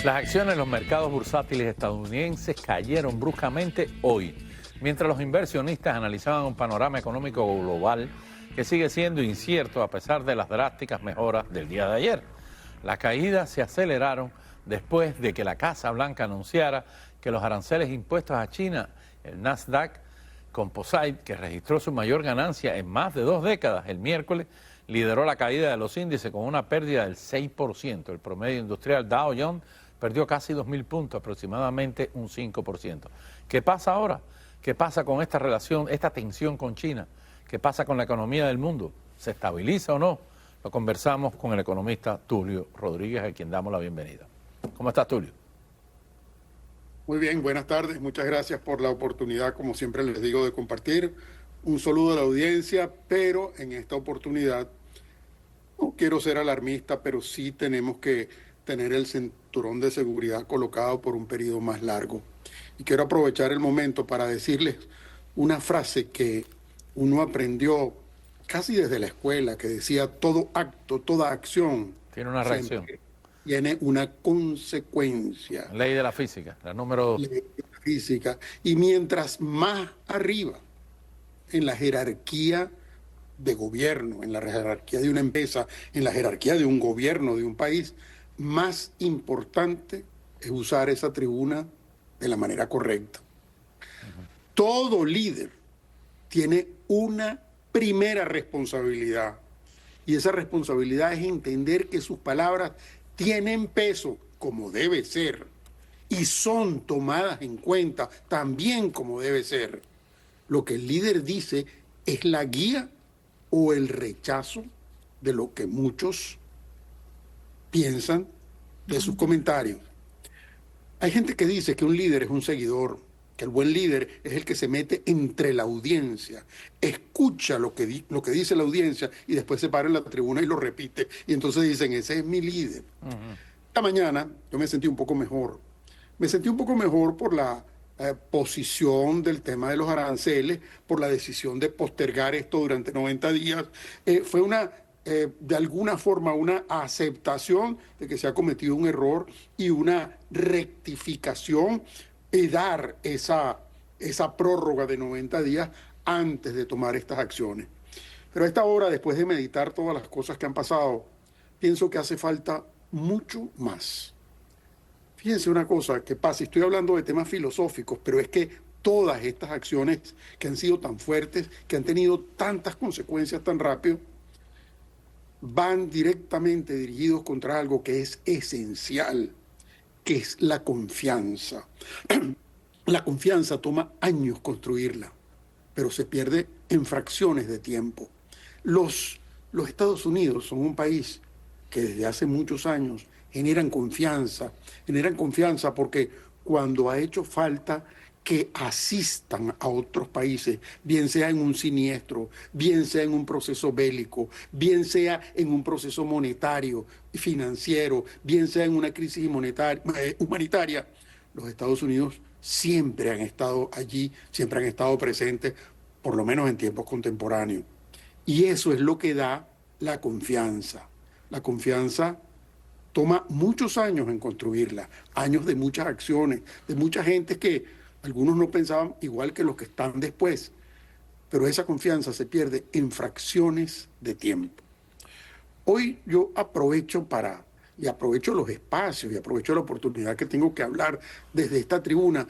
Las acciones en los mercados bursátiles estadounidenses cayeron bruscamente hoy, mientras los inversionistas analizaban un panorama económico global que sigue siendo incierto a pesar de las drásticas mejoras del día de ayer. Las caídas se aceleraron después de que la Casa Blanca anunciara que los aranceles impuestos a China, el Nasdaq Composite, que registró su mayor ganancia en más de 2 décadas el miércoles, lideró la caída de los índices con una pérdida del 6%. El promedio industrial Dow Jones perdió casi 2.000 puntos, aproximadamente un 5%. ¿Qué pasa ahora? ¿Qué pasa con esta relación, esta tensión con China? ¿Qué pasa con la economía del mundo? ¿Se estabiliza o no? Lo conversamos con el economista Tulio Rodríguez, a quien damos la bienvenida. ¿Cómo estás, Tulio? Muy bien, buenas tardes. Muchas gracias por la oportunidad, como siempre les digo, de compartir. Un saludo a la audiencia, pero en esta oportunidad no quiero ser alarmista, pero sí tenemos que tener el cinturón de seguridad colocado por un periodo más largo. Y quiero aprovechar el momento para decirles una frase que uno aprendió casi desde la escuela, que decía: todo acto, toda acción tiene una reacción, tiene una consecuencia. Ley de la física, la número 2. Ley de la física. Y mientras más arriba en la jerarquía de gobierno, en la jerarquía de una empresa, en la jerarquía de un gobierno, de un país, más importante es usar esa tribuna de la manera correcta. Todo líder tiene una primera responsabilidad, y esa responsabilidad es entender que sus palabras tienen peso como debe ser y son tomadas en cuenta también como debe ser. Lo que el líder dice es la guía o el rechazo de lo que muchos piensan de sus comentarios. Hay gente que dice que un líder es un seguidor, que el buen líder es el que se mete entre la audiencia, escucha lo que dice la audiencia y después se para en la tribuna y lo repite. Y entonces dicen: ese es mi líder. Esta mañana yo me sentí un poco mejor. Me sentí un poco mejor por la posición del tema de los aranceles, por la decisión de postergar esto durante 90 días. Fue de alguna forma una aceptación de que se ha cometido un error y una rectificación, y dar esa prórroga de 90 días antes de tomar estas acciones. Pero a esta hora, después de meditar todas las cosas que han pasado, pienso que hace falta mucho más. Fíjense una cosa que pasa, estoy hablando de temas filosóficos, pero es que todas estas acciones que han sido tan fuertes, que han tenido tantas consecuencias tan rápido, van directamente dirigidos contra algo que es esencial, que es la confianza. La confianza toma años construirla, pero se pierde en fracciones de tiempo. Los Estados Unidos son un país que desde hace muchos años generan confianza porque cuando ha hecho falta que asistan a otros países, bien sea en un siniestro, bien sea en un proceso bélico, bien sea en un proceso monetario y financiero, bien sea en una crisis humanitaria, los Estados Unidos siempre han estado allí, siempre han estado presentes, por lo menos en tiempos contemporáneos. Y eso es lo que da la confianza. La confianza toma muchos años en construirla, años de muchas acciones, de mucha gente que algunos no pensaban igual que los que están después, pero esa confianza se pierde en fracciones de tiempo. Hoy yo aprovecho los espacios y aprovecho la oportunidad que tengo que hablar desde esta tribuna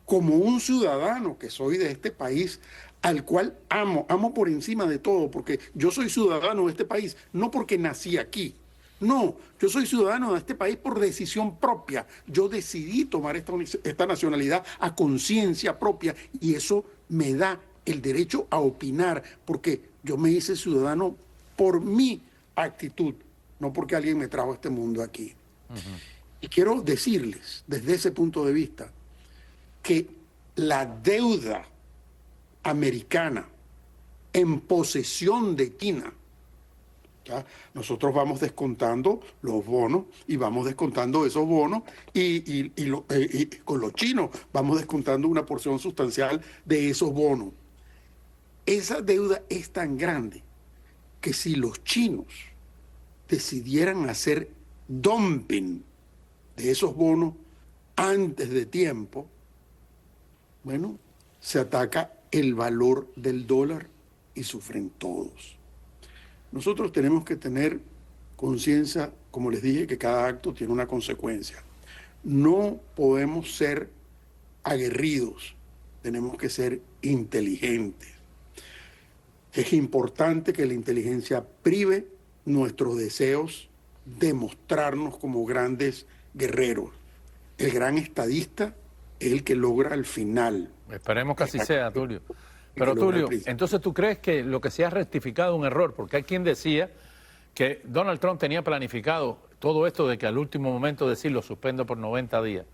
como un ciudadano que soy de este país, al cual amo por encima de todo, porque yo soy ciudadano de este país, no porque nací aquí. No, yo soy ciudadano de este país por decisión propia. Yo decidí tomar esta nacionalidad a conciencia propia, y eso me da el derecho a opinar, porque yo me hice ciudadano por mi actitud, no porque alguien me trajo a este mundo aquí. Y quiero decirles, desde ese punto de vista, que la deuda americana en posesión de China, ¿ya? Nosotros vamos descontando los bonos y vamos descontando esos bonos y con los chinos vamos descontando una porción sustancial de esos bonos. Esa deuda es tan grande que si los chinos decidieran hacer dumping de esos bonos antes de tiempo, bueno, se ataca el valor del dólar y sufren todos. Nosotros tenemos que tener conciencia, como les dije, que cada acto tiene una consecuencia. No podemos ser aguerridos, tenemos que ser inteligentes. Es importante que la inteligencia prive nuestros deseos de mostrarnos como grandes guerreros. El gran estadista es el que logra al final. Esperemos que así sea, Tulio. Pero Tulio, entonces tú crees que lo que se ha rectificado es un error, porque hay quien decía que Donald Trump tenía planificado todo esto de que al último momento decir lo suspendo por 90 días.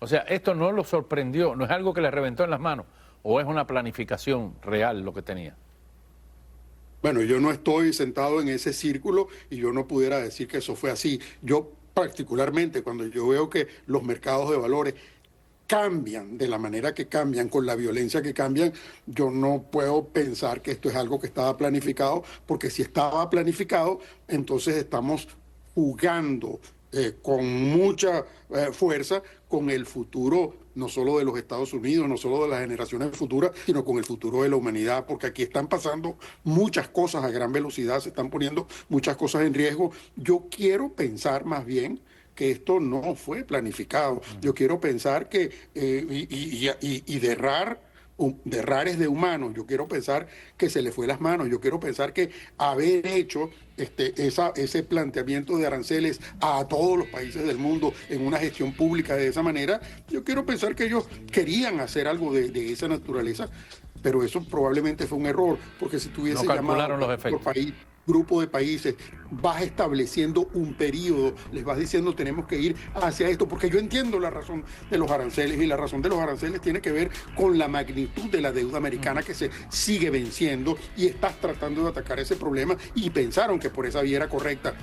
O sea, esto no lo sorprendió, no es algo que le reventó en las manos, o es una planificación real lo que tenía. Bueno, yo no estoy sentado en ese círculo y yo no pudiera decir que eso fue así. Yo particularmente cuando yo veo que los mercados de valores cambian de la manera que cambian, con la violencia que cambian, yo no puedo pensar que esto es algo que estaba planificado, porque si estaba planificado, entonces estamos jugando con mucha fuerza con el futuro, no solo de los Estados Unidos, no solo de las generaciones futuras, sino con el futuro de la humanidad, porque aquí están pasando muchas cosas a gran velocidad, se están poniendo muchas cosas en riesgo. Yo quiero pensar más bien que esto no fue planificado. Yo quiero pensar que, de errar es de humanos, yo quiero pensar que se le fue las manos, yo quiero pensar que haber hecho ese planteamiento de aranceles a todos los países del mundo en una gestión pública de esa manera, yo quiero pensar que ellos querían hacer algo de esa naturaleza, pero eso probablemente fue un error, porque si tuviese llamado los efectos por país, grupo de países, vas estableciendo un periodo, les vas diciendo tenemos que ir hacia esto, porque yo entiendo la razón de los aranceles, y la razón de los aranceles tiene que ver con la magnitud de la deuda americana que se sigue venciendo, y estás tratando de atacar ese problema, y pensaron que por esa vía era correcta,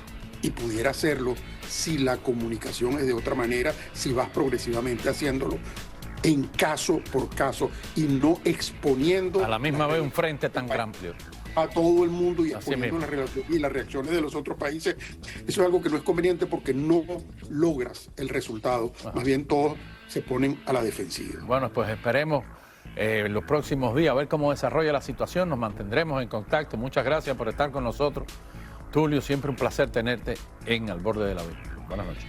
y pudiera hacerlo si la comunicación es de otra manera, si vas progresivamente haciéndolo en caso por caso y no exponiendo a la misma vez un frente tan amplio a todo el mundo y exponiendo las reacciones de los otros países. Eso es algo que no es conveniente porque no logras el resultado. Ajá. Más bien todos se ponen a la defensiva. Bueno, pues esperemos en los próximos días a ver cómo desarrolla la situación. Nos mantendremos en contacto. Muchas gracias por estar con nosotros. Tulio, siempre un placer tenerte en Al Borde de la Vida. Buenas noches.